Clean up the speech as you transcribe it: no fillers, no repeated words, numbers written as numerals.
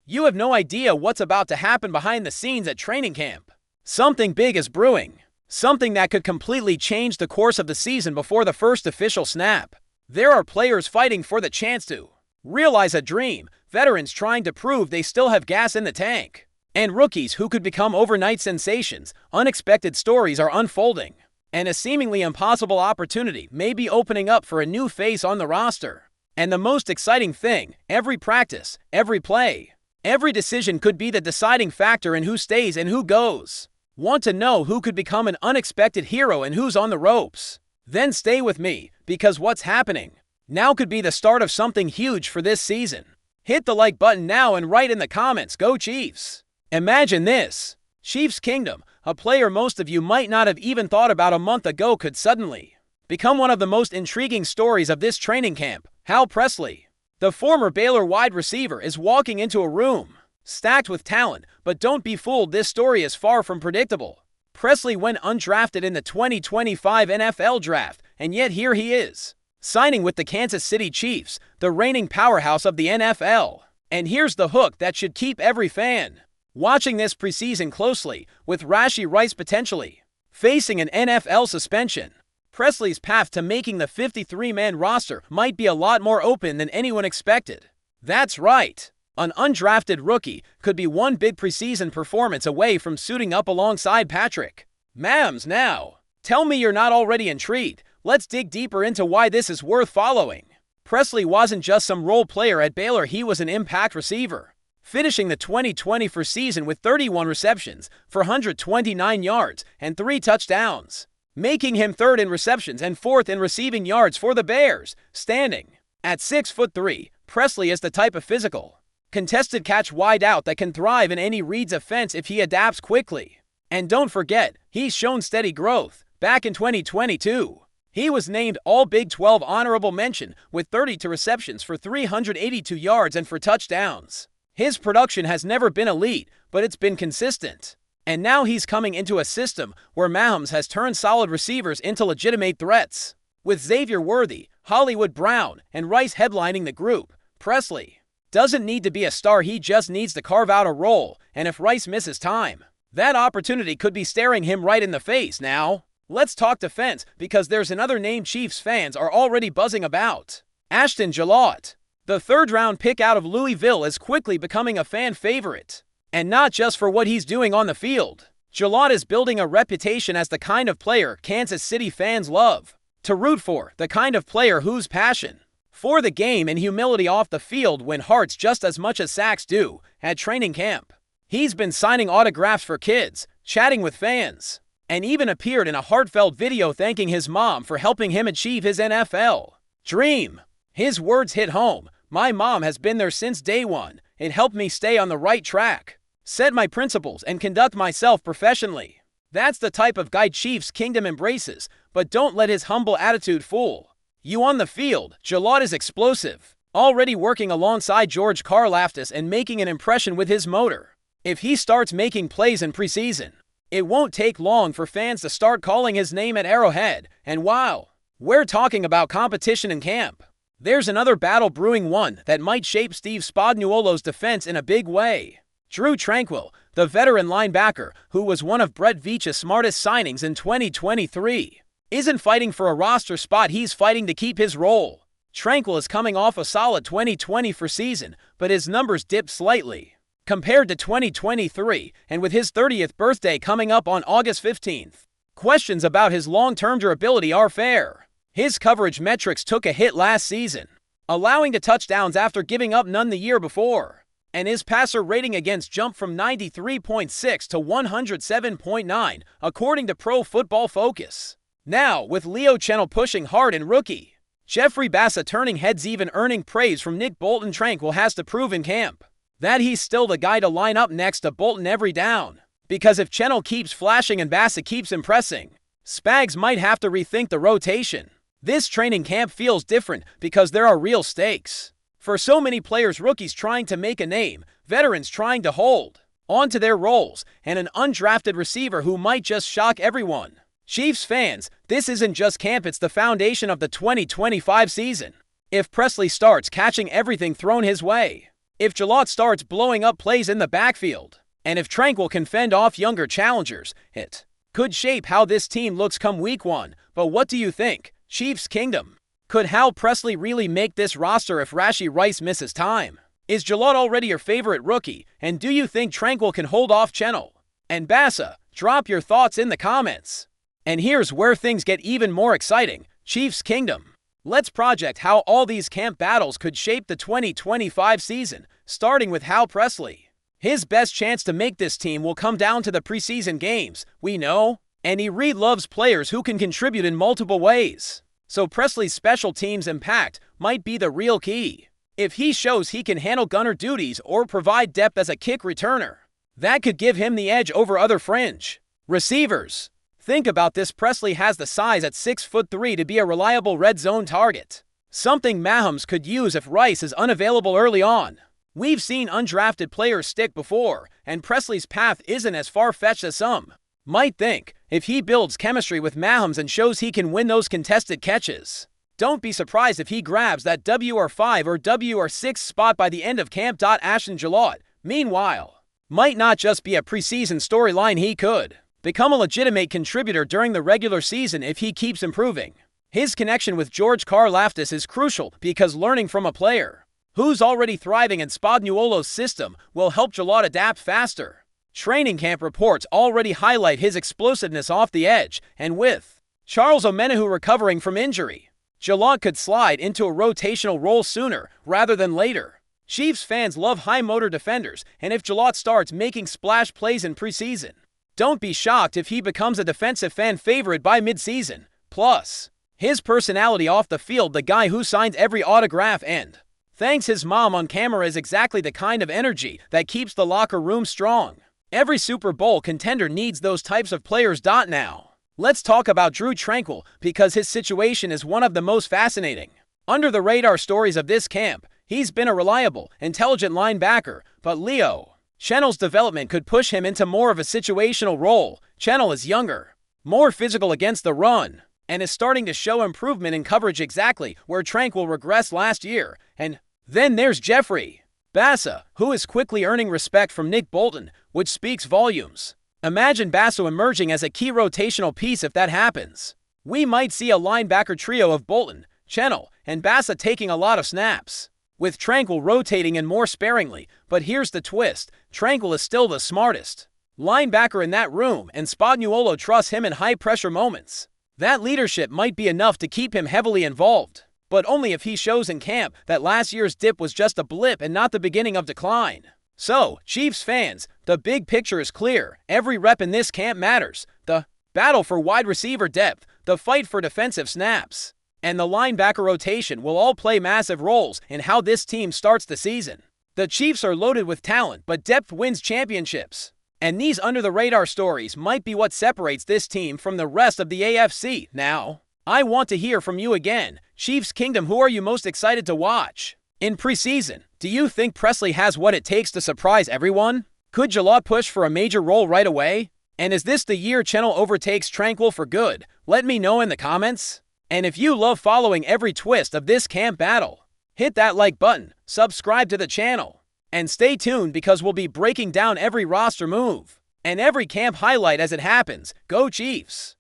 You have no idea what's about to happen behind the scenes at training camp. Something big is brewing. Something that could completely change the course of the season before the first official snap. There are players fighting for the chance to realize a dream, veterans trying to prove they still have gas in the tank, and rookies who could become overnight sensations. Unexpected stories are unfolding, and a seemingly impossible opportunity may be opening up for a new face on the roster. And the most exciting thing, every practice, every play, every decision could be the deciding factor in who stays and who goes. Want to know who could become an unexpected hero and who's on the ropes? Then stay with me, because what's happening now could be the start of something huge for this season. Hit the like button now and write in the comments, "Go Chiefs!" Imagine this. Chiefs Kingdom, a player most of you might not have even thought about a month ago, could suddenly become one of the most intriguing stories of this training camp. Hal Presley, the former Baylor wide receiver, is walking into a room stacked with talent, but don't be fooled, this story is far from predictable. Presley went undrafted in the 2025 NFL Draft, and yet here he is, signing with the Kansas City Chiefs, the reigning powerhouse of the NFL. And here's the hook that should keep every fan watching this preseason closely. With Rashee Rice potentially facing an NFL suspension, Presley's path to making the 53-man roster might be a lot more open than anyone expected. That's right. An undrafted rookie could be one big preseason performance away from suiting up alongside Patrick Mahomes. Now, tell me you're not already intrigued. Let's dig deeper into why this is worth following. Presley wasn't just some role player at Baylor, he was an impact receiver, finishing the 2024 season with 31 receptions for 129 yards and 3 touchdowns, making him third in receptions and fourth in receiving yards for the Bears. Standing at 6'3", Presley is the type of physical, contested catch wide out that can thrive in any reads offense if he adapts quickly. And don't forget, he's shown steady growth. Back in 2022, he was named All Big 12 honorable mention with 32 receptions for 382 yards and 4 touchdowns. His production has never been elite, but it's been consistent. And now he's coming into a system where Mahomes has turned solid receivers into legitimate threats. With Xavier Worthy, Hollywood Brown, and Rice headlining the group, Presley doesn't need to be a star, he just needs to carve out a role. And if Rice misses time, that opportunity could be staring him right in the face. Now, let's talk defense, because there's another name Chiefs fans are already buzzing about. Ashton Gillott, the third-round pick out of Louisville, is quickly becoming a fan favorite. And not just for what he's doing on the field. Gillott is building a reputation as the kind of player Kansas City fans love to root for, the kind of player whose passion for the game and humility off the field win hearts just as much as sacks do. At training camp, he's been signing autographs for kids, chatting with fans, and even appeared in a heartfelt video thanking his mom for helping him achieve his NFL dream. His words hit home. "My mom has been there since day one. It helped me stay on the right track, set my principles, and conduct myself professionally." That's the type of guy Chiefs Kingdom embraces, but don't let his humble attitude fool you on the field. Gillott is explosive, already working alongside George Karlaftis and making an impression with his motor. If he starts making plays in preseason, it won't take long for fans to start calling his name at Arrowhead. And while we're talking about competition in camp, there's another battle brewing, one that might shape Steve Spagnuolo's defense in a big way. Drue Tranquill, the veteran linebacker who was one of Brett Veach's smartest signings in 2023, isn't fighting for a roster spot, he's fighting to keep his role. Tranquill is coming off a solid 2024 season, but his numbers dipped slightly compared to 2023, and with his 30th birthday coming up on August 15th, questions about his long-term durability are fair. His coverage metrics took a hit last season, allowing 2 touchdowns after giving up none the year before, and his passer rating against jumped from 93.6 to 107.9, according to Pro Football Focus. Now, with Leo Chenal pushing hard and rookie Jeffrey Bassa turning heads, even earning praise from Nick Bolton, Tranquill has to prove in camp that he's still the guy to line up next to Bolton every down. Because if Chenal keeps flashing and Bassa keeps impressing, Spags might have to rethink the rotation. This training camp feels different because there are real stakes. For so many players, rookies trying to make a name, veterans trying to hold onto their roles, and an undrafted receiver who might just shock everyone. Chiefs fans, this isn't just camp, it's the foundation of the 2025 season. If Presley starts catching everything thrown his way, If Jalot starts blowing up plays in the backfield, and if Tranquil can fend off younger challengers, it could shape how this team looks come week 1. But what do you think? Chiefs Kingdom. Could Hal Presley really make this roster if Rashee Rice misses time? Is Jalot already your favorite rookie? And do you think Tranquil can hold off Chennel and Bassa? Drop your thoughts in the comments. And here's where things get even more exciting. Chiefs Kingdom. Let's project how all these camp battles could shape the 2025 season, starting with Hal Presley. His best chance to make this team will come down to the preseason games, we know. Andy Reid loves players who can contribute in multiple ways. So Presley's special teams impact might be the real key. If he shows he can handle gunner duties or provide depth as a kick returner, that could give him the edge over other fringe receivers. Think about this. Presley has the size at 6'3" to be a reliable red zone target, something Mahomes could use if Rice is unavailable early on. We've seen undrafted players stick before, and Presley's path isn't as far-fetched as some might think. If he builds chemistry with Mahomes and shows he can win those contested catches, don't be surprised if he grabs that WR5 or WR6 spot by the end of camp. Ashton Jalot, meanwhile, might not just be a preseason storyline. He could become a legitimate contributor during the regular season if he keeps improving. His connection with George Karlaftis is crucial because learning from a player who's already thriving in Spagnuolo's system will help Jalot adapt faster. Training camp reports already highlight his explosiveness off the edge, and with Charles Omenihu recovering from injury, Jalot could slide into a rotational role sooner rather than later. Chiefs fans love high-motor defenders, and if Jalot starts making splash plays in preseason, don't be shocked if he becomes a defensive fan favorite by midseason. Plus, his personality off the field, the guy who signs every autograph and thanks his mom on camera, is exactly the kind of energy that keeps the locker room strong. Every Super Bowl contender needs those types of players. Now, let's talk about Drue Tranquill because his situation is one of the most fascinating under-the-radar stories of this camp. He's been a reliable, intelligent linebacker, but Leo Chenel's development could push him into more of a situational role. Chennel is younger, more physical against the run, and is starting to show improvement in coverage, exactly where Tranquill regressed last year. And then there's Jeffrey Bassa, who is quickly earning respect from Nick Bolton, which speaks volumes. Imagine Bassa emerging as a key rotational piece. If that happens, we might see a linebacker trio of Bolton, Chennel, and Bassa taking a lot of snaps, with Tranquill rotating in more sparingly. But here's the twist. Tranquill is still the smartest linebacker in that room, and Spagnuolo trusts him in high-pressure moments. That leadership might be enough to keep him heavily involved, but only if he shows in camp that last year's dip was just a blip and not the beginning of decline. So, Chiefs fans, the big picture is clear. Every rep in this camp matters. The battle for wide receiver depth, the fight for defensive snaps, and the linebacker rotation will all play massive roles in how this team starts the season. The Chiefs are loaded with talent, but depth wins championships. And these under-the-radar stories might be what separates this team from the rest of the AFC. Now, I want to hear from you again. Chiefs Kingdom, who are you most excited to watch in preseason? Do you think Presley has what it takes to surprise everyone? Could Jalot push for a major role right away? And is this the year Chennel overtakes Tranquill for good? Let me know in the comments. And if you love following every twist of this camp battle, hit that like button, subscribe to the channel, and stay tuned because we'll be breaking down every roster move and every camp highlight as it happens. Go Chiefs!